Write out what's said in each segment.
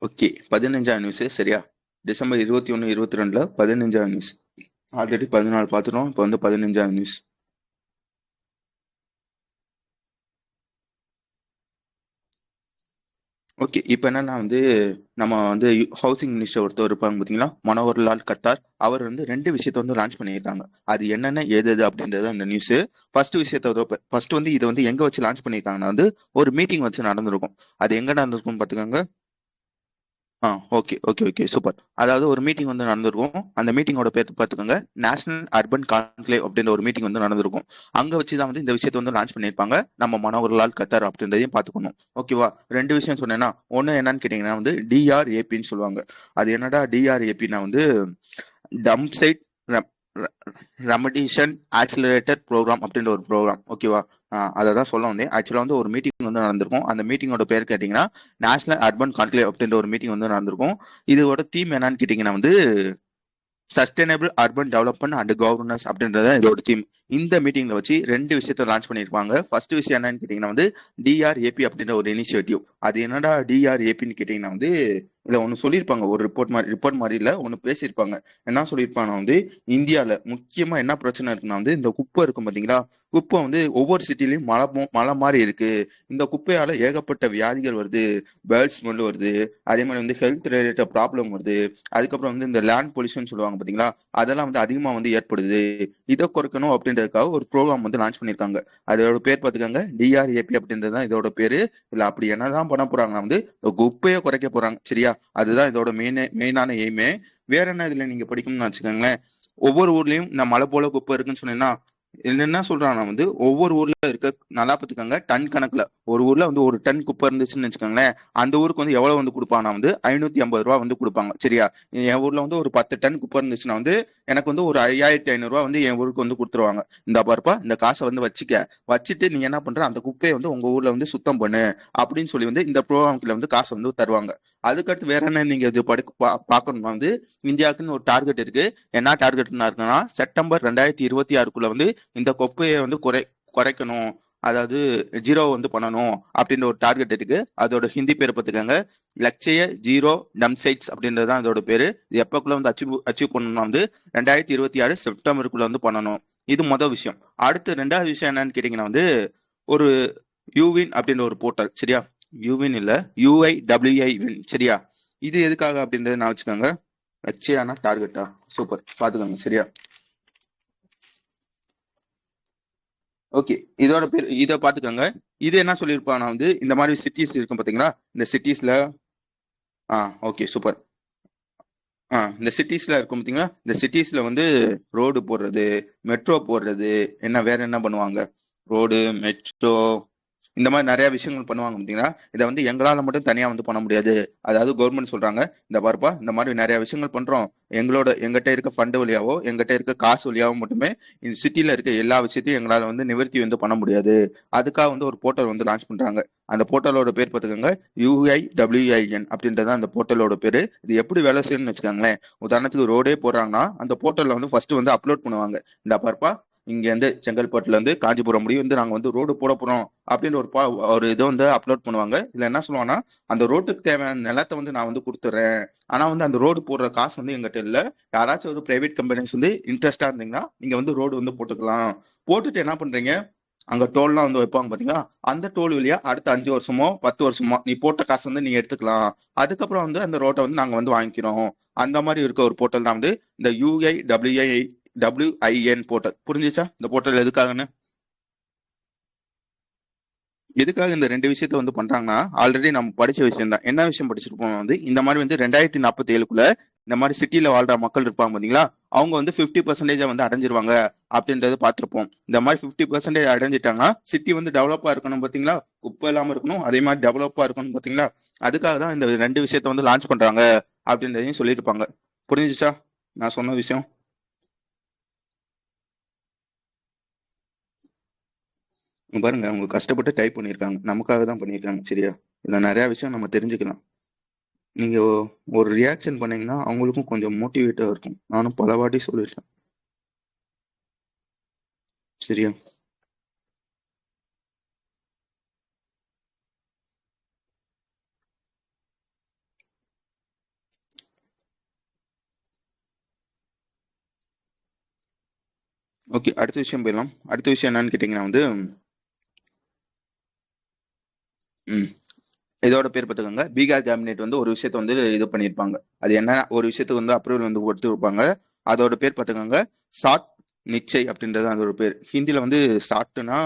Okay. 15ஆம் news சரியா? December 21, 22ல 15ஆம் நியூஸ். ஆல்ரெடி 14 பார்த்துட்டோம். இப்போ வந்து 15ஆம் நியூஸ். ஓகே. இப்ப என்னன்னா வந்து, நம்ம வந்து ஹவுசிங் மினிஸ்டர் ஒருத்தர் இருப்பாங்க பார்த்தீங்களா? மனோகர்லால் கட்டார். அவர் வந்து 2 விஷயத்த வந்து லான்ச் பண்ணியிருக்காங்க. அது என்னென்ன, ஏது அப்படின்றது தான் இந்த நியூஸு. ஃபர்ஸ்ட் வந்து இத வந்து எங்க வச்சு லான்ச் பண்ணியிருக்காங்கன்னா வந்து, ஒரு மீட்டிங் வச்சு நடந்திருக்கும். அது எங்க நடந்திருக்கும்னு பார்த்துக்கோங்க. Okay, okay, okay. சூப்பர். அதாவது ஒரு மீட்டிங் வந்து நடந்திருக்கும். அந்த மீட்டிங்கோட பேர் பார்த்துக்கோங்க. நேஷனல் அர்பன் கான்க்ளேவ் அப்படின்ற ஒரு மீட்டிங் வந்து நடந்திருக்கும். அங்க வச்சு தான் வந்து இந்த விஷயத்த வந்து லான்ச் பண்ணியிருப்பாங்க. நம்ம மனோகர்லால் கத்தார் அப்படின்றதையும் பார்த்துக்கணும். ஓகேவா? 2 விஷயம் சொன்னேன்னா, ஒண்ணு என்னன்னு கேட்டீங்கன்னா வந்து டிஆர்ஏபின்னு சொல்லுவாங்க. அது என்னடா டிஆர்ஏபின்னா வந்து டம்ப் சைட் ரெமடிஷன் ஆக்சிலரேட்டர் ப்ரோக்ராம் அப்படின்ற ஒரு ப்ரோக்ராம். ஓகேவா? அதை தான் சொல்ல வந்தேன். ஆக்சுவலாக வந்து ஒரு மீட்டிங் வந்து நடந்திருக்கும். அந்த மீட்டிங்கோட பேர் கேட்டிங்கன்னா நேஷனல் அர்பன் கான்க்ளேவ் அப்படின்ற ஒரு மீட்டிங் வந்து நடந்திருக்கும். இதோட தீம் என்னன்னு கேட்டிங்கன்னா வந்து sustainable urban development and governance அப்படின்றத இதோட தீம். இந்த மீட்டிங்ல வச்சு 2 விஷயத்த லான்ச் பண்ணியிருப்பாங்க. ஃபர்ஸ்ட் விஷயம் என்னன்னு கேட்டீங்கன்னா வந்து டிஆர்ஏபி அப்படின்ற ஒரு இனிஷியேட்டிவ். அது என்னடா டிஆர்ஏபின்னு கேட்டீங்கன்னா வந்து இல்ல ஒன்னு சொல்லியிருப்பாங்க. ஒரு ரிப்போர்ட் மாதிரி இல்ல ஒன்னு பேசியிருப்பாங்க. என்ன சொல்லியிருப்பாங்கன்னா வந்து இந்தியால முக்கியமா என்ன பிரச்சனை இருக்குன்னா வந்து இந்த குப்பை இருக்கும் பாத்தீங்களா? குப்பை வந்து ஒவ்வொரு சிட்டிலையும் மலை மாதிரி இருக்கு. இந்த குப்பையால ஏகப்பட்ட வியாதிகள் வருது. பேர்ட் ஸ்மெல் வருது. அதே மாதிரி வந்து ஹெல்த் ரிலேட்டட் ப்ராப்ளம் வருது. அதுக்கப்புறம் வந்து இந்த லேண்ட் பொல்யூஷன் சொல்லுவாங்க பாத்தீங்களா? அதெல்லாம் வந்து அதிகமா வந்து ஏற்படுது. இதை குறைக்கணும் அப்படின்றதுக்காக ஒரு ப்ரோக்ராம் வந்து லான்ச் பண்ணிருக்காங்க. அதோட பேர் பாத்துக்கோங்க டிஆர்ஏபி அப்படின்றது தான் இதோட பேரு. இல்ல அப்படி என்னதான் பண்ண போறாங்கன்னா வந்து குப்பையை குறைக்க போறாங்க. சரியா? அதுதான் இதோட மெயினான எய்மே. வேற என்ன இதுல நீங்க படிக்கணும்னு வச்சுக்கோங்களேன். ஒவ்வொரு ஊர்லயும் இந்த மலை போல குப்பை இருக்குன்னு சொன்னீங்கன்னா என்ன சொல்றாங்கன்னா வந்து ஒவ்வொரு ஊர்ல இருக்க நல்லா பாத்துக்கோங்க டன் கணக்குல ஒரு ஊர்ல வந்து ஒரு டன் குப்பை இருந்துச்சுன்னு வச்சுக்கோங்களேன். அந்த ஊருக்கு வந்து எவ்வளவு வந்து கொடுப்பாங்கன்னா வந்து 550 ரூபாய் வந்து கொடுப்பாங்க. சரியா? என் ஊர்ல வந்து ஒரு 10 டன் குப்பை இருந்துச்சுன்னா வந்து எனக்கு வந்து ஒரு 5500 ரூபாய் வந்து என் ஊருக்கு வந்து கொடுத்துருவாங்க. இந்த பாருப்பா இந்த காசை வந்து வச்சுட்டு நீ என்ன பண்ற அந்த குப்பையை வந்து உங்க ஊர்ல வந்து சுத்தம் பண்ணு அப்படின்னு சொல்லி வந்து இந்த ப்ரோக்ராம்ல வந்து காசை வந்து தருவாங்க. அதுக்கடுத்து வேற என்ன நீங்க இது பார்க்கணும்னா வந்து இந்தியாவுக்குன்னு ஒரு டார்கெட் இருக்கு. என்ன டார்கெட்னா இருக்குன்னா செப்டம்பர் 2026க்குள்ள வந்து இந்த குப்பையை வந்து குறைக்கணும். அதாவது ஜீரோ வந்து பண்ணணும் அப்படின்ற ஒரு டார்கெட் இருக்கு. அதோட ஹிந்தி பேரை பார்த்துக்கோங்க. லட்சிய ஜீரோ டம்சைட்ஸ் அப்படின்றது தான் இதோட பேரு. இது எப்பக்குள்ள வந்து அச்சீவ் பண்ணணும்னா வந்து 2026 செப்டம்பருக்குள்ள வந்து பண்ணணும். இது மொதல் விஷயம். அடுத்து 2வது விஷயம் என்னன்னு கேட்டீங்கன்னா வந்து ஒரு யூவின் அப்படின்ற ஒரு போர்ட்டல். சரியா? யூவின் இல்ல UIWI வின். சரியா? இது எதுக்காக அப்படின்றத நான் வச்சுக்கோங்க. லட்சியானா டார்கெட்டா? சூப்பர். பாத்துக்கோங்க. சரியா? ஓகே. இதோட பேர் இதை பாத்துக்கோங்க. இது என்ன சொல்லியிருப்பானா வந்து இந்த மாதிரி சிட்டிஸ் இருக்கும் பாத்தீங்களா? இந்த சிட்டிஸ்ல ஓகே சூப்பர். இந்த சிட்டிஸ்ல இருக்கும் பாத்தீங்களா? இந்த சிட்டிஸ்ல வந்து ரோடு போடுறது, மெட்ரோ போடுறது, என்ன வேற என்ன பண்ணுவாங்க? ரோடு, மெட்ரோ, இந்த மாதிரி நிறைய விஷயங்கள் பண்ணுவாங்க பாத்தீங்களா? இதை வந்து எங்களால மட்டும் தனியா வந்து பண்ண முடியாது. அதாவது கவர்மெண்ட் சொல்றாங்க, இந்த பாருப்பா இந்த மாதிரி நிறைய விஷயங்கள் பண்றோம். எங்கிட்ட இருக்க ஃபண்ட் வழியாவோ எங்கிட்ட இருக்க காசு வழியாவோ மட்டுமே இந்த சிட்டில இருக்க எல்லா விஷயத்தையும் எங்களால வந்து நிவர்த்தி வந்து பண்ண முடியாது. அதுக்காக வந்து ஒரு போர்ட்டல் வந்து லான்ச் பண்றாங்க. அந்த போர்ட்டலோட பேர் பார்த்துக்கோங்க. UIWIN அப்படின்றத அந்த போர்ட்டலோட பேரு. இது எப்படி வேலை செய்யணும்னு வச்சுக்கோங்களேன். உதாரணத்துக்கு ரோடே போடுறாங்கன்னா அந்த போர்ட்டல்ல வந்து ஃபர்ஸ்ட் வந்து அப்லோட் பண்ணுவாங்க. இந்த பாருப்பா இங்க இருந்து செங்கல்பட்டுல இருந்து காஞ்சிபுரம் முடியும் வந்து நாங்க வந்து ரோடு போட போறோம் அப்படின்னு ஒரு இதை வந்து அப்லோட் பண்ணுவாங்க. இதுல என்ன சொல்லுவாங்கன்னா அந்த ரோட்டுக்கு தேவையான நிலத்தை வந்து நான் வந்து கொடுத்துறேன். ஆனா வந்து அந்த ரோடு போடுற காசு வந்து எங்கிட்ட இல்ல. யாராச்சும் ஒரு பிரைவேட் கம்பெனிஸ் வந்து இன்ட்ரெஸ்டா இருந்தீங்கன்னா நீங்க வந்து ரோடு வந்து போட்டுக்கலாம். போட்டுட்டு என்ன பண்றீங்க? அங்க டோல்லாம் வந்து வைப்பாங்க பாத்தீங்களா? அந்த டோல் வழியா அடுத்த 5 வருஷமோ 10 வருஷமோ நீ போட்ட காசு வந்து நீங்க எடுத்துக்கலாம். அதுக்கப்புறம் வந்து அந்த ரோட்டை வந்து நாங்க வந்து வாங்கிக்கிறோம். அந்த மாதிரி இருக்க ஒரு போர்ட்டல் தான் வந்து இந்த UIWIN போர்ட்டல். புரிஞ்சுச்சா இந்த போர்ட்டல் எதுக்காகன்னு? எதுக்காக இந்த 2 விஷயத்த வந்து பண்றாங்கன்னா ஆல்ரெடி நம்ம படிச்ச விஷயம் தான். என்ன விஷயம் படிச்சிருப்போம் வந்து இந்த மாதிரி வந்து 2047க்குள்ள இந்த மாதிரி சிட்டில வாழ்ற மக்கள் இருப்பாங்க பாத்தீங்களா? அவங்க வந்து 50% வந்து அடைஞ்சிருவாங்க அப்படின்றது பார்த்திருப்போம். இந்த மாதிரி 50% அடைஞ்சிட்டாங்கன்னா சிட்டி வந்து டெவலப்பா இருக்கணும் பாத்தீங்களா? குப்பை இல்லாம இருக்கணும். அதே மாதிரி டெவலப்பா இருக்கணும் பாத்தீங்களா? அதுக்காக தான் இந்த 2 விஷயத்த வந்து லான்ச் பண்றாங்க அப்படின்றதையும் சொல்லியிருப்பாங்க. புரிஞ்சுச்சா நான் சொன்ன விஷயம்? இங்க பாருங்க அவங்க கஷ்டப்பட்டு டைப் பண்ணியிருக்காங்க. நமக்காக தான் பண்ணியிருக்காங்க. சரியா? இதுல நிறைய விஷயம் நம்ம தெரிஞ்சுக்கலாம். நீங்க ஒரு ரியாக்ஷன் பண்ணீங்கன்னா அவங்களுக்கும் கொஞ்சம் மோட்டிவேட்டா இருக்கும். நானும் பல வாட்டி சொல்லிருக்கேன். சரியா? ஓகே, அடுத்த விஷயம் போயிடலாம். அடுத்த விஷயம் என்னன்னு கேட்டீங்கன்னா வந்து இதோட பேர் பார்த்துக்கோங்க. பீகார் கேபினெட் வந்து ஒரு விஷயத்த வந்து இது பண்ணியிருப்பாங்க. அது என்ன ஒரு விஷயத்துக்கு வந்து அப்ரூவல் வந்து கொடுத்து வைப்பாங்க. அதோட பேர் பார்த்துக்கோங்க சாட் நிச்சய் அப்படின்றது அதோட பேர். ஹிந்தியில வந்து சாட்னா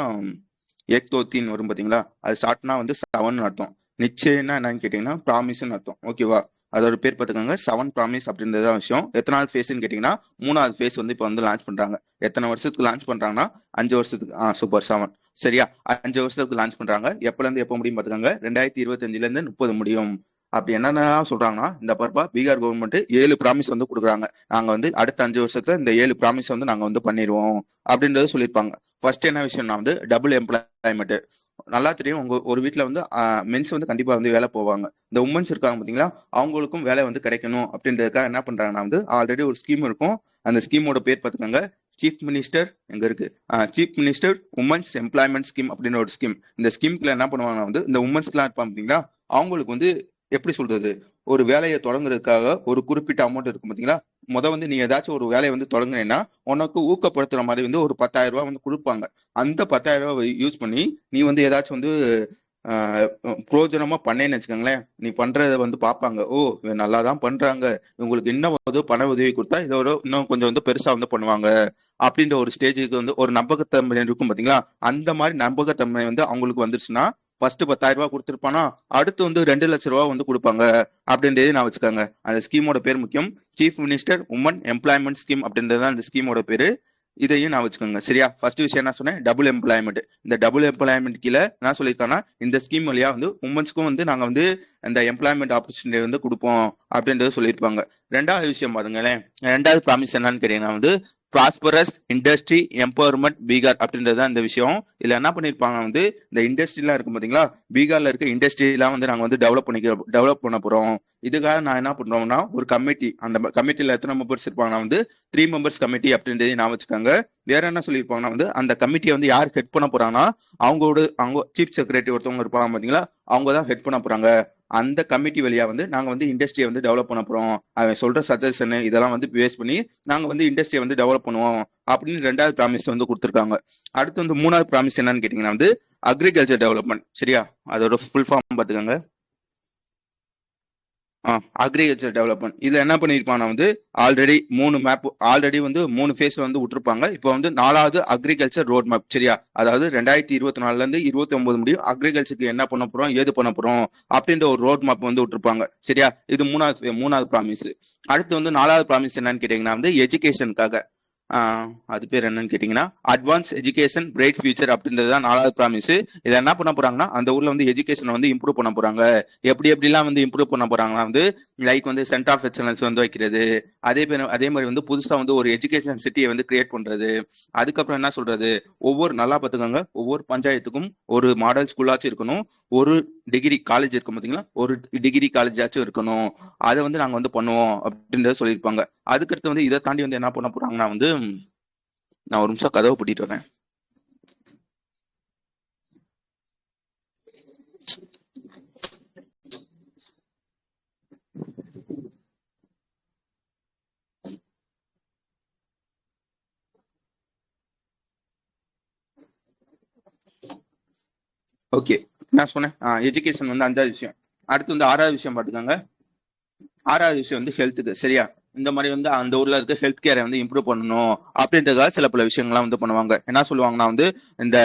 ஏக் தோ தீன் வரும் பார்த்தீங்களா, அது சாட்னா வந்து 7 அர்த்தம். நிச்சயம்னா என்னன்னு கேட்டீங்கன்னா ப்ராமிஸ்ன்னு அர்த்தம். ஓகேவா, அதோட பேர் பார்த்துக்கோங்க 7 ப்ராமிஸ் அப்படின்றது தான் விஷயம். எத்தனாவது ஃபேஸ்ன்னு கேட்டீங்கன்னா 3வது ஃபேஸ் வந்து இப்போ வந்து லான்ச் பண்றாங்க. எத்தனை வருஷத்துக்கு லான்ச் பண்றாங்கன்னா 5 வருஷத்துக்கு. சூப்பர் 7 சரியா, 5 வருஷத்துக்கு லான்ச் பண்றாங்க. எப்பல இருந்து எப்போ முடியும் பார்த்துக்கோங்க, 2025ல இருந்து 30 முடியும். அப்படி என்னென்ன சொல்றாங்கன்னா இந்த பர்பா பீகார் கவர்மெண்ட் 7 ப்ராமிஸ் வந்து கொடுக்குறாங்க. நாங்க வந்து அடுத்த 5 வருஷத்துல இந்த 7 ப்ராமிஸ் வந்து நாங்க வந்து பண்ணிடுவோம் அப்படின்றத சொல்லியிருப்பாங்க. ஃபர்ஸ்ட் என்ன விஷயம்னா வந்து டபுள் எம்ப்ளாய்மெண்ட். நல்லா தெரியும், உங்க ஒரு வீட்டுல வந்து மென்ஸ் வந்து கண்டிப்பா வந்து வேலை போவாங்க. இந்த உமன்ஸ் இருக்காங்க பாத்தீங்களா, அவங்களுக்கும் வேலை வந்து கிடைக்கணும் அப்படின்றதுக்காக என்ன பண்றாங்கன்னா வந்து ஆல்ரெடி ஒரு ஸ்கீம் இருக்கும். அந்த ஸ்கீமோட பேர் பார்த்துக்கோங்க சீஃப் மினிஸ்டர் எங்க இருக்கு, chief minister women's employment scheme அப்படின்னு ஒரு ஸ்கீம். இந்த ஸ்கீம்ல என்ன பண்ணுவாங்கன்னா வந்து இந்த உமன்ஸ்க்குலாம் இருப்பாங்க பாத்தீங்களா, அவங்களுக்கு வந்து எப்படி சொல்றது, ஒரு வேலையை தொடங்குறதுக்காக ஒரு குறிப்பிட்ட அமௌண்ட் இருக்கும் பாத்தீங்களா. வந்து நீ ஏதாச்சும் ஒரு வேலையை வந்து தொடங்குனேன்னா உனக்கு ஊக்கப்படுத்துற மாதிரி வந்து ஒரு 10,000 ரூபாய் வந்து கொடுப்பாங்க. அந்த 10,000 ரூபாய் யூஸ் பண்ணி நீ வந்து ஏதாச்சும் வந்து பிரயோஜனமா பண்ணேன்னு வச்சுக்கோங்களேன், நீ பண்றத வந்து பார்ப்பாங்க. ஓ இவன் நல்லா தான் பண்றாங்க, இவங்களுக்கு இன்னும் வந்து பண உதவி கொடுத்தா இதோட இன்னும் கொஞ்சம் வந்து பெருசா வந்து பண்ணுவாங்க அப்படின்ற ஒரு ஸ்டேஜுக்கு வந்து ஒரு நம்பகத்தன்மை இருக்கும் பாத்தீங்களா. அந்த மாதிரி நம்பகத்தன்மை வந்து அவங்களுக்கு வந்துருச்சுன்னா ஃபர்ஸ்ட் 10,000 ரூபாய் கொடுத்துருப்பானா, அடுத்து வந்து 2 லட்சம் ரூபாய் வந்து கொடுப்பாங்க அப்படின்றதே நான் வச்சுக்கோங்க. அந்த ஸ்கீமோட பேர் முக்கியம், chief minister woman employment scheme அப்படின்றது அந்த ஸ்கீமோட பேரு. இதையும் நான் வச்சுக்கோங்க சரியா. ஃபர்ஸ்ட் விஷயம் என்ன சொன்னேன், டபுள் எம்ப்ளாய்மெண்ட். இந்த டபுள் எம்ப்ளாய்மெண்ட் கீழே என்ன சொல்லியிருக்காங்கன்னா இந்த ஸ்கீம் வழியா வந்து உமன்ஸ்க்கும் வந்து நாங்க வந்து இந்த எம்ப்ளாய்மெண்ட் ஆப்பர்ச்சுனிட்டி வந்து கொடுப்போம் அப்படின்றது சொல்லியிருப்பாங்க. ரெண்டாவது விஷயம் பாருங்களேன், ரெண்டாவது ப்ராமிஸ் என்னன்னு கேட்டீங்கன்னா வந்து ப்ராஸ்பரஸ் இண்டஸ்ட்ரி எம்பவர்மெண்ட் பீகார் அப்படின்றது தான் இந்த விஷயம். இதுல என்ன பண்ணிருப்பாங்க வந்து இந்த இண்டஸ்ட்ரிலாம் இருக்கும் பாத்தீங்களா, பீகார்ல இருக்க இண்டஸ்ட்ரியெல்லாம் வந்து நாங்க வந்து டெவலப் பண்ண போறோம். இதுக்காக நான் என்ன பண்றோம்னா ஒரு கமிட்டி, அந்த கமிட்டில எத்தனை மெம்பர்ஸ் இருப்பாங்கன்னா வந்து 3 மெம்பர்ஸ் கமிட்டி அப்படின்றதையும் நான் வச்சுக்கோங்க. வேற என்ன சொல்லியிருப்பாங்கன்னா வந்து அந்த கமிட்டியை வந்து யார் ஹெட் பண்ண போறாங்கன்னா அவங்க சீஃப் செக்ரட்டரி ஒருத்தவங்க இருப்பாங்க பாத்தீங்களா, அவங்க தான் ஹெட் பண்ண போறாங்க. அந்த கமிட்டி வழியா வந்து நாங்க வந்து இண்டஸ்ட்ரியை வந்து டெவலப் பண்ண போறோம். அவன் சொல்ற சஜஷன் இதெல்லாம் வந்து பேஸ் பண்ணி நாங்க வந்து இண்டஸ்ட்ரியை வந்து டெவலப் பண்ணுவோம் அப்படின்னு ரெண்டாவது ப்ராமிஸ் வந்து கொடுத்துருக்காங்க. அடுத்து வந்து மூணாவது ப்ராமிஸ் என்னன்னு கேட்டீங்கன்னா வந்து அக்ரிகல்ச்சர் டெவலப்மெண்ட் சரியா. அதோட ஃபுல் ஃபார்ம் பாத்துக்கோங்க, அக்ரிகல்ச்சர் டெவலப்மெண்ட். இதுல என்ன பண்ணிருப்பாங்க வந்து ஆல்ரெடி 3 மேப் ஆல்ரெடி வந்து 3 ஃபேஸ் வந்து விட்டுருப்பாங்க. இப்போ வந்து 4வது அக்ரிகல்ச்சர் ரோட் மேப் சரியா. அதாவது 2024ல இருந்து 29 முடியும் அக்ரிகல்ச்சருக்கு என்ன பண்ண போறோம் ஏது பண்ண போறோம் அப்படின்ற ஒரு ரோட் மேப் வந்து விட்டுருப்பாங்க சரியா. இது மூணாவது ப்ராமிஸ். அடுத்து வந்து 4வது ப்ராமிஸ் என்னன்னு கேட்டீங்கன்னா வந்து எஜுகேஷனுக்காக, அது பேர் என்னன்னு கேட்டீங்கன்னா அட்வான்ஸ் எஜுகேஷன் பிரைட் ஃபியூச்சர் அப்படின்றது தான் 4வது ப்ராமிஸ். இதை என்ன பண்ண போறாங்கன்னா அந்த ஊர்ல வந்து எஜுகேஷனை வந்து இம்ப்ரூவ் பண்ண போறாங்க. எப்படிலாம் வந்து இம்ப்ரூவ் பண்ண போறாங்கன்னா வந்து லைக் வந்து சென்டர் ஆஃப் எக்ஸலன்ஸ் வந்து வைக்கிறது, அதே மாதிரி வந்து புதுசா வந்து ஒரு எஜுகேஷன் சிட்டியை வந்து கிரியேட் பண்றது. அதுக்கப்புறம் என்ன சொல்றது, நல்லா பார்த்துக்கோங்க, ஒவ்வொரு பஞ்சாயத்துக்கும் ஒரு மாடல் ஸ்கூலாச்சும் இருக்கணும், ஒரு டிகிரி காலேஜ் இருக்கும் பாத்தீங்களா, ஒரு டிகிரி காலேஜ் ஆச்சும் இருக்கணும். அதை வந்து நாங்க வந்து பண்ணுவோம் அப்படின்றத சொல்லியிருப்பாங்க. அதுக்கடுத்து வந்து இதை தாண்டி வந்து என்ன பண்ண போறாங்கன்னா வந்து நான் ஒரு நிமிஷம் கதவை பூட்டிட்டு வரேன். ஓகே, நான் சொன்னேன் எஜுகேஷன் வந்து 5வது விஷயம். அடுத்து வந்து 6வது விஷயம் பாத்துக்கோங்க. 6வது விஷயம் வந்து ஹெல்த்துக்கு சரியா. இந்த மாதிரி வந்து அந்த ஊர்ல இருக்க ஹெல்த் கேரை வந்து இம்ப்ரூவ் பண்ணணும் அப்படின்றதுக்காக சில பல விஷயங்கள்லாம் வந்து பண்ணுவாங்க. என்ன சொல்லுவாங்கன்னா வந்து இந்த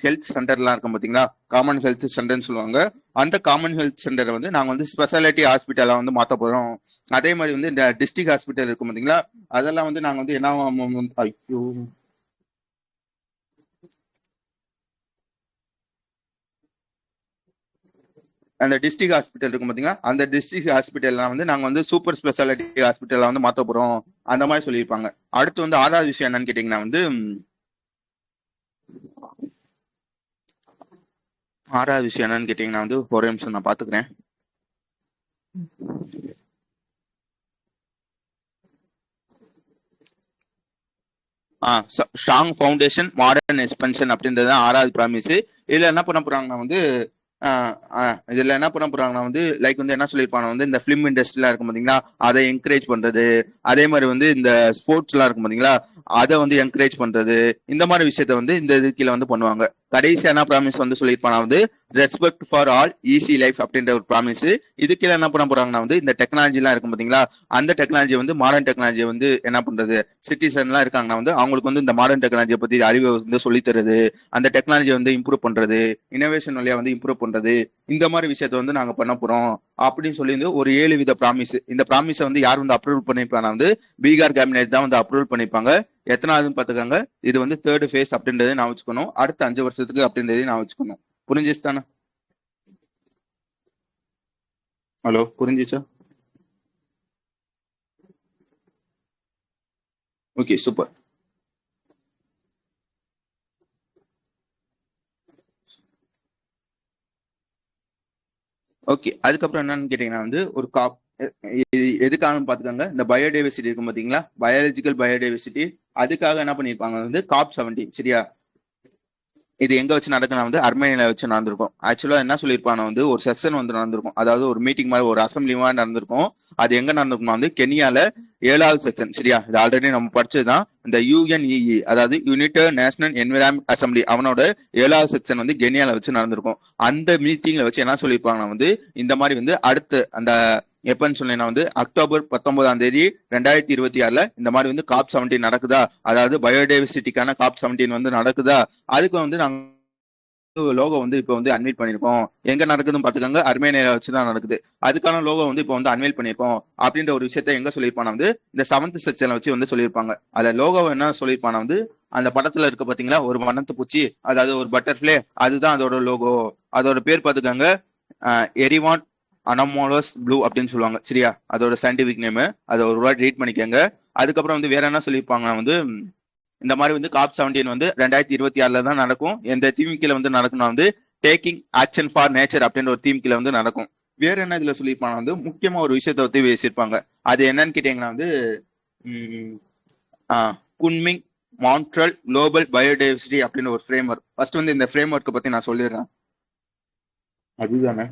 ஹெல்த் சென்டர்லாம் இருக்கும் பாத்தீங்களா, காமன் ஹெல்த் சென்டர்னு சொல்லுவாங்க. அந்த காமன் ஹெல்த் சென்டரை வந்து நாங்க வந்து ஸ்பெஷாலிட்டி ஹாஸ்பிட்டலா வந்து மாத்த போறோம். அதே மாதிரி வந்து இந்த டிஸ்ட்ரிக்ட் ஹாஸ்பிட்டல் இருக்கும் பாத்தீங்களா, அதெல்லாம் வந்து நாங்க வந்து என்ன, ஐயோ, அந்த டிஸ்ட்ரிக்ட் ஹாஸ்பிட்டல் இருக்கும் பாத்தீங்களா, அந்த டிஸ்ட்ரிக்ட் ஹாஸ்பிட்டல்லாம் வந்து நாங்க வந்து சூப்பர் ஸ்பெஷாலிட்டி ஹாஸ்பிட்டலா வந்து மாத்த போறோம் அந்த மாதிரி சொல்லியிருப்பாங்க. அடுத்து வந்து 6வது விஷயம் என்னன்னு கேட்டீங்கன்னா வந்து 6வது விஷயம் என்னன்னு கேட்டீங்கன்னா வந்து ஒரு நிமிஷம் நான் பாத்துக்கிறேன். ஸ்ட்ராங் ஃபவுண்டேஷன் மாடர்ன் எக்ஸ்பென்ஷன் அப்படின்றது 6வது ப்ராமிஸ். இதுல என்ன பண்ண போறாங்கன்னா வந்து இதுல என்ன பண்ண போறாங்கன்னா வந்து லைக் வந்து என்ன சொல்லியிருப்பாங்க வந்து இந்த பிலிம் இண்டஸ்ட்ரியில இருக்கும் பாத்தீங்களா, அதை என்கரேஜ் பண்றது. அதே மாதிரி வந்து இந்த ஸ்போர்ட்ஸ் எல்லாம் இருக்கும் பாத்தீங்களா, அதை வந்து என்கரேஜ் பண்றது. இந்த மாதிரி விஷயத்த வந்து இந்த இது கீழே வந்து பண்ணுவாங்க. கடைசி என்ன ப்ராமிஸ் வந்து சொல்லியிருப்பாங்க வந்து respect for all easy life அப்படின்ற ஒரு ப்ராமிஸ். இது கீழே என்ன பண்ண போறாங்கன்னா வந்து இந்த டெக்னாலஜி எல்லாம் இருக்கும் பாத்தீங்களா, அந்த டெக்னாலஜி வந்து மாடர்ன் டெக்னாலஜி வந்து என்ன பண்றது, சிட்டிசன் எல்லாம் இருக்காங்கன்னா வந்து அவங்களுக்கு வந்து இந்த மாடர்ன் டெக்னாலஜியை பத்தி அறிவை வந்து சொல்லி தருது, அந்த டெக்னாலஜி வந்து இம்ப்ரூவ் பண்றது, இனோவேஷன் வழியா வந்து இம்ப்ரூவ் பண்றது. இந்த மாதிரி விஷயத்த வந்து நாங்க பண்ண போறோம் அப்படின்னு சொல்லி வந்து ஒரு 7 வித ப்ராமிஸ். இந்த ப்ராமிஸை வந்து யார் வந்து அப்ரூவல் பண்ணிருப்பாங்க வந்து பீகார் கேபினெட் தான் வந்து அப்ரூவல் பண்ணிருப்பாங்க. எத்தனாவதுன்னு பாத்துக்காங்க, இது வந்து தேர்ட் ஃபேஸ் அப்படின்றத நான் வச்சுக்கணும். அடுத்த 5 வருஷத்துக்கு அப்படின்றதையும் நான் வச்சுக்கணும். புரிஞ்சிச்சு தானே? ஹலோ, புரிஞ்சிச்சா? Okay, super. ஓகே, அதுக்கப்புறம் என்னன்னு கேட்டீங்கன்னா வந்து ஒரு காப் எதுக்காக பாத்துக்காங்க, இந்த பயோடைவர்சிட்டி இருக்கும் பாத்தீங்களா, பயாலஜிக்கல் பயோடைவர்சிட்டி. அதுக்காக என்ன பண்ணிருப்பாங்க வந்து COP17. சரியா? இது எங்க வச்சு நடக்குன்னா வந்து அர்மேனியால வச்சு நடந்திருக்கும். ஆக்சுவலா என்ன சொல்லியிருப்பாங்க வந்து ஒரு செஷன் வந்து நடந்திருக்கும், அதாவது ஒரு மீட்டிங் மாதிரி ஒரு அசம்பிளி மாதிரி நடந்திருக்கும். அது எங்க நடந்திருக்கும்னா வந்து கென்யால 7வது செக்ஷன். சரியா? இது ஆல்ரெடி நம்ம படிச்சதுதான். இந்த UNEE, அதாவது யுனைடெட் நேஷனல் என்விரான்மெண்ட் அசம்பிளி, அவனோட 7வது செக்ஷன் வந்து கென்யால வச்சு நடந்திருக்கும். அந்த மீட்டிங்ல வச்சு என்ன சொல்லியிருப்பாங்கன்னா வந்து இந்த மாதிரி வந்து அடுத்து அந்த எப்பன்னு சொன்னீங்கன்னா வந்து அக்டோபர் 19ஆம் தேதி 2026 இந்த மாதிரி வந்து COP17 நடக்குதா, அதாவது பயோடைவர்சிட்டிக்கான COP17 வந்து நடக்குதா, அதுக்கு வந்து நாங்க லோகோ வந்து இப்போ வந்து அன்வைல் பண்ணிருக்கோம். எங்க நடக்குதுன்னு பாத்துக்கோங்க, அர்மேனியால வச்சுதான் நடக்குது. அதுக்கான லோகோ வந்து இப்போ வந்து அன்வைல் பண்ணிருக்கோம் அப்படின்ற ஒரு விஷயத்த எங்க சொல்லியிருப்பாங்க வந்து இந்த 7th செக்ஷன்ல வச்சு வந்து சொல்லியிருப்பாங்க. அதுல லோகோ என்ன சொல்லியிருப்பாங்க வந்து அந்த படத்துல இருக்க பாத்தீங்களா ஒரு வண்ணத்து பூச்சி, அதாவது ஒரு பட்டர்ஃபிளே, அதுதான் அதோட லோகோ. அதோட பேர் பாத்துக்கோங்க, எரிவான் அனமோலஸ் ப்ளூ அப்படின்னு சொல்லுவாங்க. சரியா? அதோட சயின்டிபிக் நேம். அதை ஒரு வாட்டி ரீட் பண்ணிக்கோங்க. அதுக்கப்புறம் வந்து வேற என்ன சொல்லியிருப்பாங்கன்னா வந்து இந்த மாதிரி வந்து COP17 வந்து 2026 தான் நடக்கும். எந்த தீம் கீழே வந்து நடக்கும்னா வந்து டேக்கிங் ஆக்ஷன் ஃபார் நேச்சர் அப்படின்ற ஒரு தீம் கீழே வந்து நடக்கும். வேற என்ன இதுல சொல்லியிருப்பாங்க வந்து முக்கியமா ஒரு விஷயத்த பத்தி பேசியிருப்பாங்க. அது என்னன்னு கேட்டீங்கன்னா வந்து குன்மிங் மான்ட்ரல் குளோபல் பயோடைவர்சிட்டி அப்படின்னு ஒரு ஃப்ரேம் ஒர்க். ஃபர்ஸ்ட் வந்து இந்த ஃப்ரேம் ஒர்க்கை பத்தி நான் சொல்லிடுறேன். அதுதானே?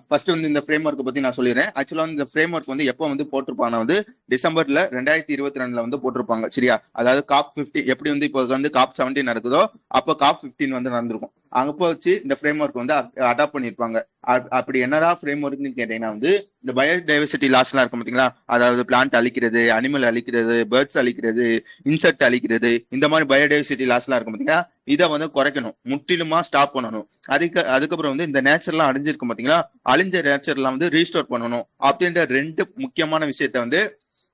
ஃபர்ஸ்ட் வந்து இந்த ஃப்ரேம் ஒர்க்கை பத்தி நான் சொல்லிடுறேன். ஆக்சுவலா இந்த ஃப்ரேம் ஒர்க் வந்து எப்போ வந்து போட்டிருப்பாங்க வந்து டிசம்பர்ல 2022 வந்து போட்டிருப்பாங்க. சரியா? அதாவது COP15 எப்படி வந்து இப்போ வந்து COP17 நடக்குதோ அப்போ COP15 வந்து நடந்திருக்கும். அப்போ வச்சு இந்த ஃப்ரேம் ஒர்க் வந்து அடாப்ட் பண்ணிருப்பாங்க. அப்படி என்னடா ஃப்ரேம் ஒர்க்னு கேட்டீங்கன்னா வந்து இந்த பயோடைவர்சிட்டி லாஸ் எல்லாம் இருக்கும் பாத்தீங்களா, அதாவது பிளான்ட் அழிக்கிறது, அனிமல் அழிக்கிறது, பேர்ட்ஸ் அழிக்கிறது, இன்செக்ட் அழிக்கிறது, இந்த மாதிரி பயோடைவர்சிட்டி லாஸ் எல்லாம் இருக்கும் பாத்தீங்களா, இதை வந்து குறைக்கணும், முற்றிலுமா ஸ்டாப் பண்ணணும். அதுக்கப்புறம் வந்து இந்த நேச்சர்லாம் அழிஞ்சிருக்கும் பாத்தீங்களா, அழிஞ்ச நேச்சர்லாம் வந்து ரீஸ்டோர் பண்ணணும் அப்படின்ற 2 முக்கியமான விஷயத்த வந்து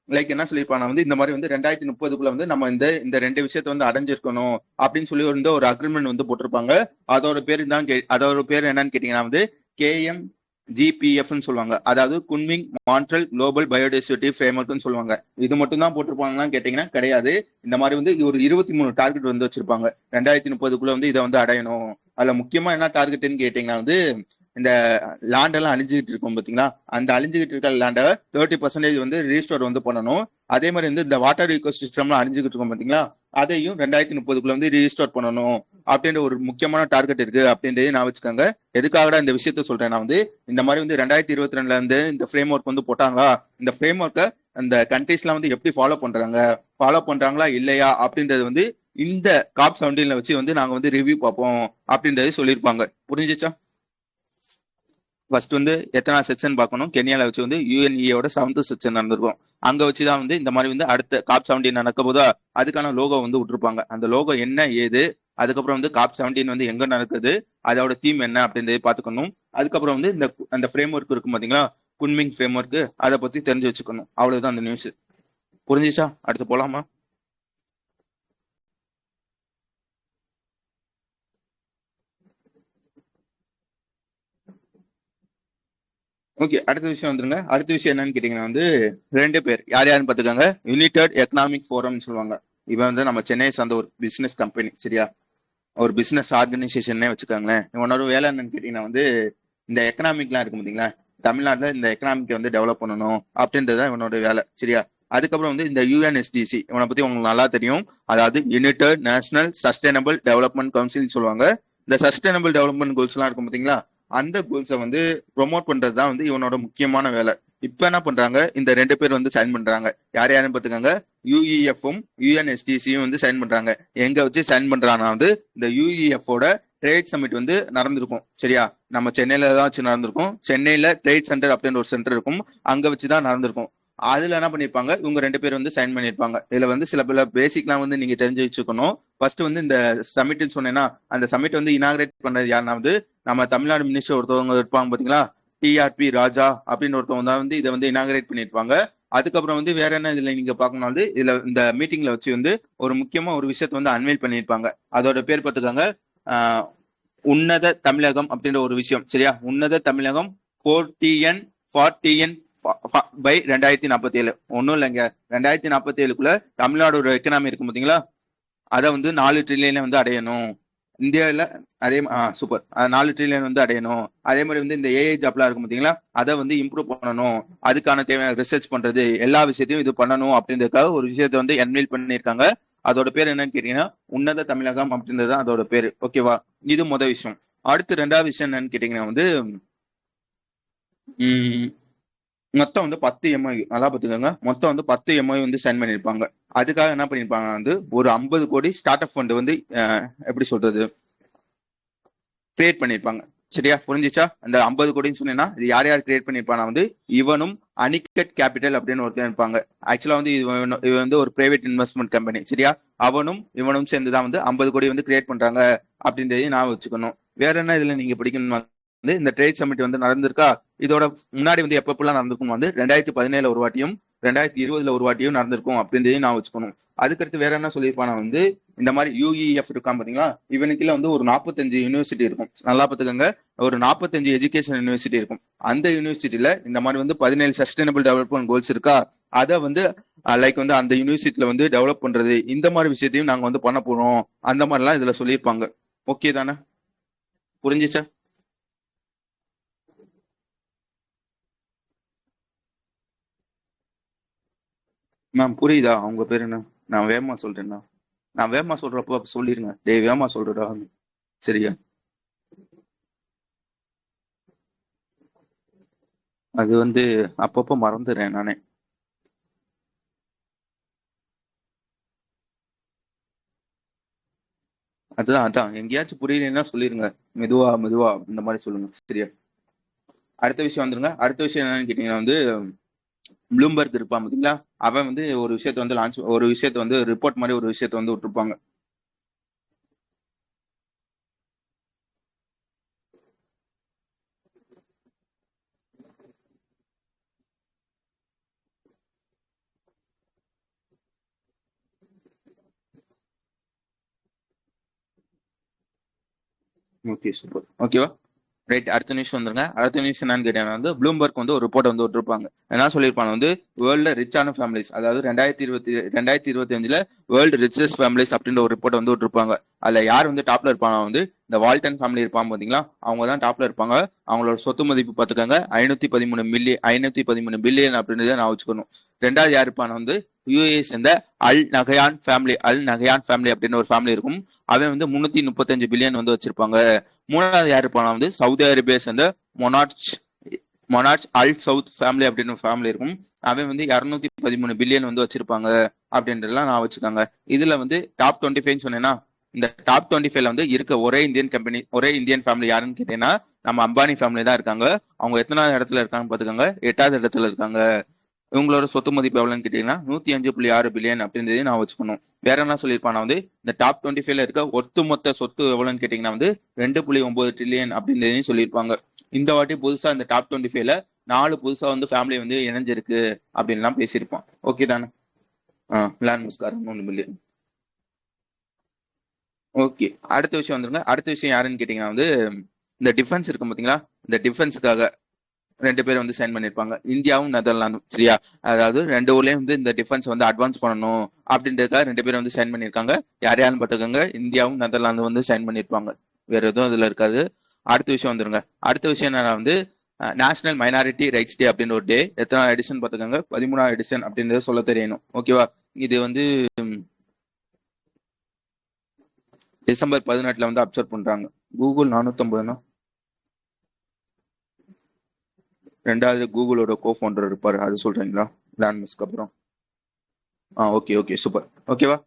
லைக் என்ன சொல்லியிருப்பாங்க வந்து இந்த மாதிரி வந்து 2030க்குள்ள வந்து நம்ம இந்த இந்த 2 விஷயத்த வந்து அடைஞ்சிருக்கணும் அப்படின்னு சொல்லி வந்து ஒரு அக்ரிமெண்ட் வந்து போட்டிருப்பாங்க. அதோட பேரு தான் அதோட பேர் என்னன்னு கேட்டீங்கன்னா வந்து KMGPFன்னு சொல்லுவாங்க. அதாவது குன்மிங் மான்ட்ரல் குளோபல் பயோடைவர்சிட்டி ஃப்ரேம்வொர்க்னு சொல்லுவாங்க. இது மட்டும் தான் போட்டிருப்பாங்கன்னு கேட்டீங்கன்னா கிடையாது. இந்த மாதிரி வந்து ஒரு 23 டார்கெட் வந்து வச்சிருப்பாங்க. 2030க்குள்ள வந்து இதை வந்து அடையணும். அதுல முக்கியமா என்ன டார்கெட்னு கேட்டீங்கன்னா வந்து இந்த லேண்ட் எல்லாம் அழிஞ்சுக்கிட்டு இருக்கும் பாத்தீங்களா, அந்த அழிஞ்சுக்கிட்டு இருக்க லேண்டை 30% வந்து ரீஸ்டோர் வந்து பண்ணணும். அதே மாதிரி வந்து இந்த வாட்டர் ஈகோ சிஸ்டம்லாம் அழிஞ்சுக்கிட்டு இருக்கும் பாத்தீங்களா, அதையும் 2030க்குள்ள வந்து ரீஸ்டோர் பண்ணணும் அப்படின்ற ஒரு முக்கியமான டார்கெட் இருக்கு அப்படின்றத நான் வச்சுக்கோங்க. எதுக்காக இந்த விஷயத்த சொல்றேன் நான் வந்து இந்த மாதிரி வந்து 2022 இருந்து இந்த ஃப்ரேம் ஒர்க் வந்து போட்டாங்க. இந்த ஃப்ரேம் ஒர்க்கை அந்த கண்ட்ரீஸ்லாம் வந்து எப்படி ஃபாலோ பண்றாங்களா இல்லையா அப்படின்றது வந்து இந்த COP17 வச்சு வந்து நாங்க வந்து ரிவ்யூ பார்ப்போம் அப்படின்றது சொல்லியிருப்பாங்க. புரிஞ்சிச்சா? ஃபர்ஸ்ட் வந்து எத்தனை செக்ஷன் பார்க்கணும், கென்யால வச்சு வந்து UNEA-யோட 7th செக்ஷன் நடந்திருக்கும். அங்க வச்சுதான் வந்து இந்த மாதிரி வந்து அடுத்த COP17 நடக்க போதா அதுக்கான லோகோ வந்து விட்டுருப்பாங்க. அந்த லோகோ என்ன ஏது, அதுக்கப்புறம் வந்து COP17 வந்து எங்க நடக்குது, அதோட தீம் என்ன அப்படின்றத பாத்துக்கணும். அதுக்கப்புறம் வந்து இந்த அந்த ஃப்ரேம் ஒர்க் இருக்கும் பாத்தீங்களா, குன்மிங் ஃப்ரேம் ஒர்க், அதை பத்தி தெரிஞ்சு வச்சுக்கணும். அவ்வளவுதான் அந்த நியூஸ். புரிஞ்சிச்சா? அடுத்து போலாமா? ஓகே, அடுத்த விஷயம் வந்துருங்க. அடுத்த விஷயம் என்னன்னு கேட்டீங்கன்னா வந்து 2 பேர் யார் யாருன்னு பாத்துக்காங்க. யுனைடெட் எக்கனாமிக் ஃபோரம்னு சொல்லுவாங்க. இவன் வந்து நம்ம சென்னையை சார்ந்த ஒரு பிசினஸ் கம்பெனி. சரியா? ஒரு பிசினஸ் ஆர்கனைசேஷனே வச்சுக்காங்களேன். இவனோட வேலை என்னன்னு கேட்டீங்கன்னா வந்து இந்த எக்கனாமிக்லாம் இருக்கும் பாத்தீங்களா, தமிழ்நாட்டுல இந்த எக்கனாமிக்கை வந்து டெவலப் பண்ணணும் அப்படின்றதுதான் இவனோட வேலை. சரியா? அதுக்கப்புறம் வந்து இந்த UNSDC, இவனை பத்தி உங்களுக்கு நல்லா தெரியும். அதாவது United national sustainable development council சொல்லுவாங்க. இந்த சஸ்டைனபிள் டெவலப்மெண்ட் கோல்ஸ் எல்லாம் இருக்கும் பாத்தீங்களா, அந்த கோல்ஸை வந்து ப்ரொமோட் பண்றது தான் வந்து இவனோட முக்கியமான வேலை. இப்ப என்ன பண்றாங்க, இந்த 2 பேர் வந்து சைன் பண்றாங்க. யார் யாருன்னு பாத்துக்காங்க, யுஇஎஃப்பும் யுஎன்எஸ்டிசியும் வந்து சைன் பண்றாங்க. எங்க வச்சு சைன் பண்றாங்கன்னா வந்து இந்த யுஇஎஃபோட ட்ரேட் சமிட் வந்து நடந்திருக்கும். சரியா, நம்ம சென்னையில தான் வச்சு நடந்திருக்கும். சென்னையில ட்ரேட் சென்டர் அப்படின்னு ஒரு சென்டர் இருக்கும், அங்க வச்சுதான் நடந்திருக்கும். அதுல என்ன பண்ணிருப்பாங்க, இவங்க 2 பேர் வந்து சைன் பண்ணிருப்பாங்க. இதுல வந்து சில பல பேசிக்லாம் வந்து நீங்க தெரிஞ்சு வச்சுக்கணும். ஃபர்ஸ்ட் வந்து இந்த சமிட்னு சொன்னேன்னா, அந்த சமிட் வந்து இனாகிரேட் பண்றது யாருன்னா வந்து நம்ம தமிழ்நாடு மினிஸ்டர் ஒருத்தவங்க இருப்பாங்க பாத்தீங்களா, டிஆர்பி ராஜா அப்படின்னு ஒருத்தவங்க தான் வந்து இதை வந்து இனாகிரேட் பண்ணிருப்பாங்க. அதுக்கப்புறம் வந்து வேற என்ன இதுல நீங்க பார்க்கணும் வந்து, இதுல இந்த மீட்டிங்ல வச்சு வந்து ஒரு முக்கியமா ஒரு விஷயத்த வந்து அன்வைல் பண்ணிருப்பாங்க. அதோட பேர் பார்த்துக்காங்க, உன்னத தமிழகம் அப்படின்ற ஒரு விஷயம். சரியா, உன்னத தமிழகம் 4TN ஃபார் டிஎன் பை 2047. ஒன்னும் இல்லைங்க, 2047க்குள்ள தமிழ்நாடோட எக்கனாமி இருக்கும் பாத்தீங்களா, அதை வந்து 4 ட்ரில்லியனை வந்து அடையணும் இந்தியாவில். அதே சூப்பர், 4 ட்ரில்லியன் வந்து அடையணும். அதே மாதிரி வந்து இந்த ஏஐ ஜாப்லாம் இருக்கும் பாத்தீங்களா, அதை வந்து இம்ப்ரூவ் பண்ணணும். அதுக்கான தேவையான ரிசர்ச் பண்றது எல்லா விஷயத்தையும் இது பண்ணணும் அப்படின்றதுக்காக ஒரு விஷயத்த வந்து அன்வைல் பண்ணியிருக்காங்க. அதோட பேர் என்னன்னு கேட்டீங்கன்னா உன்னத தமிழகம் அப்படின்றது தான் அதோட பேரு. ஓகேவா, இது முதல் விஷயம். அடுத்து 2வது விஷயம் என்னன்னு கேட்டீங்கன்னா வந்து மொத்தம் வந்து 10 எம்ஐ, நல்லா பார்த்துக்கோங்க, மொத்தம் வந்து 10 எம்ஐ வந்து சைன் பண்ணியிருப்பாங்க. அதுக்காக என்ன பண்ணியிருப்பாங்க வந்து ஒரு 50 கோடி ஸ்டார்ட் அப் ஃபண்ட் வந்து எப்படி சொல்றது கிரியேட் பண்ணியிருப்பாங்க. சரியா, புரிஞ்சிச்சா? அந்த 50 கோடின்னு சொன்னீங்கன்னா இது யார் யார் கிரியேட் பண்ணியிருப்பாங்க வந்து இவனும் அனிகட் கேபிட்டல் அப்படின்னு ஒருத்தர் இருப்பாங்க. ஆக்சுவலா வந்து இது வந்து ஒரு பிரைவேட் இன்வெஸ்ட்மெண்ட் கம்பெனி. சரியா, அவனும் இவனும் சேர்ந்துதான் வந்து 50 கோடி வந்து கிரியேட் பண்றாங்க அப்படின்றதையும் நான் வச்சுக்கணும். வேற என்ன இதுல நீங்க படிக்கணும் வந்து, இந்த ட்ரேட் சமிட் வந்து நடந்திருக்கா, இதோட முன்னாடி வந்து எப்பப்பெல்லாம் நடந்திருக்கும் வந்து 2017 ஒரு வாட்டியும் 2020 ஒரு வாட்டியும் நடந்திருக்கும் அப்படின்றதையும் நான் வச்சுக்கணும். அதுக்கடுத்து வேற என்ன சொல்லியிருப்பானா வந்து, இந்த மாதிரி யுஇஎஃப் இருக்கான் பாத்தீங்களா, இவனுக்குள்ள வந்து ஒரு 45 யூனிவர்சிட்டி இருக்கும். நல்லா பார்த்துக்கோங்க, ஒரு 45 எஜுகேஷன் யூனிவர்சிட்டி இருக்கும். அந்த யூனிவர்சிட்டியில இந்த மாதிரி வந்து 17 சஸ்டைனபிள் டெவலப்மெண்ட் கோல்ஸ் இருக்கா, அதை வந்து லைக் வந்து அந்த யூனிவர்சிட்டியில வந்து டெவலப் பண்றது, இந்த மாதிரி விஷயத்தையும் நாங்க வந்து பண்ண போறோம். அந்த மாதிரிலாம் இதுல சொல்லியிருப்பாங்க. ஓகே தானே, புரிஞ்சிச்சா? மேம் புரியுதா? உங்க பேர் என்ன? நான் வேகமா சொல்றேன்னா, நான் வேகமா சொல்றப்போ சொல்லிருங்க, டேய் வேகமா சொல்றடா. சரியா, அது வந்து அப்பப்போ மறந்துடுறேன் நானே. அதுதான் அதான், எங்கேயாச்சும் புரியலன்னா சொல்லிருங்க, மெதுவா மெதுவா இந்த மாதிரி சொல்லுங்க. சரியா, அடுத்த விஷயம் வந்துருங்க. அடுத்த விஷயம் என்னன்னு கேட்டீங்கன்னா வந்து ப்ளூம்பர்க் இருப்பான் பாத்தீங்களா, அவன் வந்து ஒரு விஷயத்த வந்து ஒரு விஷயத்த வந்து ரிப்போர்ட் மாதிரி ஒரு விஷயத்த வந்து விட்டுருப்பாங்க. ஓகே சூப்பர், ஓகேவா, ரைட். அடுத்த நியூஸ் வந்துருங்க. அடுத்த நியூஸ் என்னன்னு கேட்டீங்கன்னா வந்து ப்ளூம்பர்க் வந்து ஒரு ரிப்போர்ட் வந்து விட்டுருப்பாங்க. என்ன சொல்லியிருப்பாங்க வந்து, வேர்ல்டு ரிச்சான ஃபேமிலிஸ், அதாவது 2025ல வேர்ல்டு ரிச்சஸ்ட் ஃபேமிலிஸ் அப்படின்ற ஒரு ரிப்போர்ட் வந்து விட்டுருப்பாங்க. அதுல யார் வந்து டாப்ல இருப்பாங்க வந்து இந்த வால்டன் ஃபேமிலி இருப்பாங்க பாத்தீங்களா, அவங்க தான் டாப்ல இருப்பாங்க. அவங்களோட சொத்து மதிப்பு பார்த்துக்காங்க 513 பில்லியன் அப்படின்றத நான் வச்சுக்கணும். 2வது யார் இருப்பான வந்து யூஏ சேர்ந்த அல் நகையான் ஃபேமிலி அப்படின்னு ஒரு ஃபேமிலி இருக்கும். அவன் வந்து 335 பில்லியன் வந்து வச்சிருப்பாங்க. 3வது யார் இருப்பானா வந்து சவுதி அரேபியா சேர்ந்த monarch monarch Al Saud family அப்படின்னு ஒரு ஃபேமிலி இருக்கும். அவன் வந்து 213 பில்லியன் வந்து வச்சிருப்பாங்க அப்படின்றதுலாம் நான் வச்சுக்காங்க. இதுல வந்து டாப் 25 சொன்னேன்னா, இந்த டாப் 25ல வந்து இருக்க ஒரே இந்தியன் கம்பெனி, ஒரே இந்தியன் ஃபேமிலி யாருன்னு கேட்டீங்கன்னா நம்ம அம்பானி ஃபேமிலி தான் இருக்காங்க. அவங்க எத்தனாவது இடத்துல இருக்காங்க பாத்துக்காங்க, 8வது இடத்துல இருக்காங்க. இவங்களோட சொத்து மதிப்பு எவ்வளவுன்னு கேட்டீங்கன்னா 105.6 பில்லியன் அப்படின்றதையும் நான் வச்சுக்கணும். வேற என்ன சொல்லியிருப்பானா வந்து இந்த டாப் 25ல இருக்க ஒட்டுமொத்த சொத்து எவ்வளவுன்னு கேட்டீங்கன்னா வந்து 2.9 ட்ரில்லியன் அப்படின்றதையும் சொல்லியிருப்பாங்க. இந்த வாட்டி புதுசா இந்த டாப் 25ல 4 புதுசா வந்து ஃபேமிலி வந்து இணைஞ்சிருக்கு அப்படின்லாம் பேசியிருப்பான். ஓகே தானே? லேண்ட் முஸ்கார் 3 பில்லியன். ஓகே, அடுத்த விஷயம் வந்துருங்க. அடுத்த விஷயம் யாருன்னு கேட்டீங்கன்னா வந்து இந்த டிஃபென்ஸ் இருக்கும் பாத்தீங்களா, இந்த டிஃபென்ஸுக்காக 2 பேர் வந்து சைன் பண்ணிருப்பாங்க, இந்தியாவும் நெதர்லாந்தும். சரியா, அதாவது 2 ஊர்லயும் வந்து இந்த டிஃபென்ஸ் வந்து அட்வான்ஸ் பண்ணணும் அப்படின்றதுக்காக 2 பேரும் வந்து சைன் பண்ணிருக்காங்க. யார் யாருன்னு பாத்துக்கோங்க, இந்தியாவும் நெதர்லாந்தும் வந்து சைன் பண்ணிருப்பாங்க. வேற எதுவும் இதுல இருக்காது. அடுத்த விஷயம் வந்துருங்க. அடுத்த விஷயம் என்னன்னா வந்து நேஷனல் மைனாரிட்டி ரைட்ஸ் டே அப்படின்னு ஒரு டே. எத்தனை எடிஷன் பாத்துக்கோங்க, 13வது எடிஷன் அப்படின்றத சொல்ல தெரியணும். ஓகேவா, இது வந்து டிசம்பர் 18 வந்து அப்சர்வ் பண்றாங்க. கூகுள் 450னா ரெண்டாவது கூகுளோட கோ ஃபவுண்டர் இருப்பாரு, அது சொல்றீங்களா? எலான் மஸ்க் அப்புறம். Okay okay super. ஓகேவா?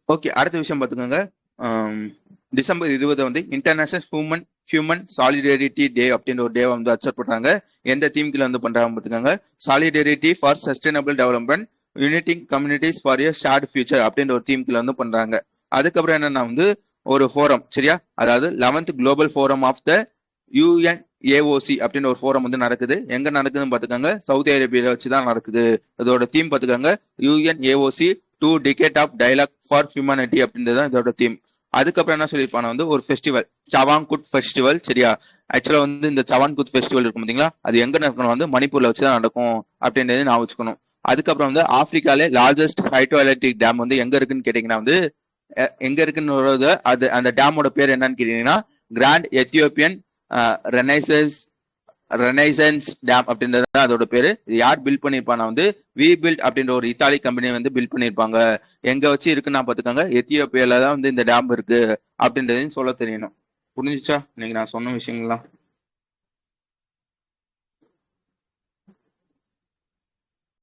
ஓகே, அடுத்த விஷயம் பார்த்துக்கோங்க. டிசம்பர் 20 வந்து இன்டர்நேஷனல் ஹியூமன் சாலிடரிட்டி டே அப்படின்ற ஒரு டே வந்து அக்செப்ட் பண்றாங்க. எந்த தீம்கில வந்து பண்றாங்க பார்த்துக்கோங்க. Solidarity for sustainable development, uniting communities for a shared future அப்படின்ற ஒரு தீம்கில வந்து பண்றாங்க. அதுக்கப்புறம் என்னன்னா வந்து ஒரு ஃபோரம், சரியா? அதாவது 11th global forum of the UNAOC அப்படின்ற ஒரு ஃபோரம் வந்து நடக்குது. எங்க நடக்குதுன்னு பாத்துக்கோங்க, சவுதி அரேபியால வச்சுதான் நடக்குது. அதோட தீம் பாத்துக்கோங்க, UNAOC 2 Decade of Dialogue for Humanity அப்படின்றதான் இதோட தீம். அதுக்கப்புறம் என்ன சொல்லியிருப்பான வந்து ஒரு ஃபெஸ்டிவல், சவாங்குட் ஃபெஸ்டிவல், சரியா? ஆக்சுவலா வந்து இந்த சவான்குட் ஃபெஸ்டிவல் இருக்கும் பாத்தீங்களா, அது எங்க நடக்கணும் வந்து மணிப்பூர்ல வச்சுதான் நடக்கும் அப்படின்றது நான் வச்சுக்கணும். அதுக்கப்புறம் வந்து ஆப்பிரிக்காலே லார்ஜஸ்ட் ஹைட்ரோ எலக்ட்ரிக் டேம் வந்து எங்க இருக்குன்னு கேட்டீங்கன்னா வந்து எங்க இருக்குன்னு அது அந்த டேமோட பேர் என்னன்னு கேட்டீங்கன்னா கிராண்ட் எத்தியோப்பியன் ரெனைசன்ஸ் டேம் அப்படின்றது அதோட பேரு. இது யார் பில்ட் பண்ணிருப்பானா வந்து வி பில்ட் அப்படின்ற ஒரு இத்தாலி கம்பெனி வந்து பில்ட் பண்ணிருப்பாங்க. எங்க வச்சு இருக்குன்னா பாத்துக்கோங்க, எத்தியோப்பியால தான் வந்து இந்த டேம் இருக்கு அப்படின்றதையும் சொல்ல தெரியணும். புரிஞ்சுச்சா நீங்க நான் சொன்ன விஷயங்கள்லாம்?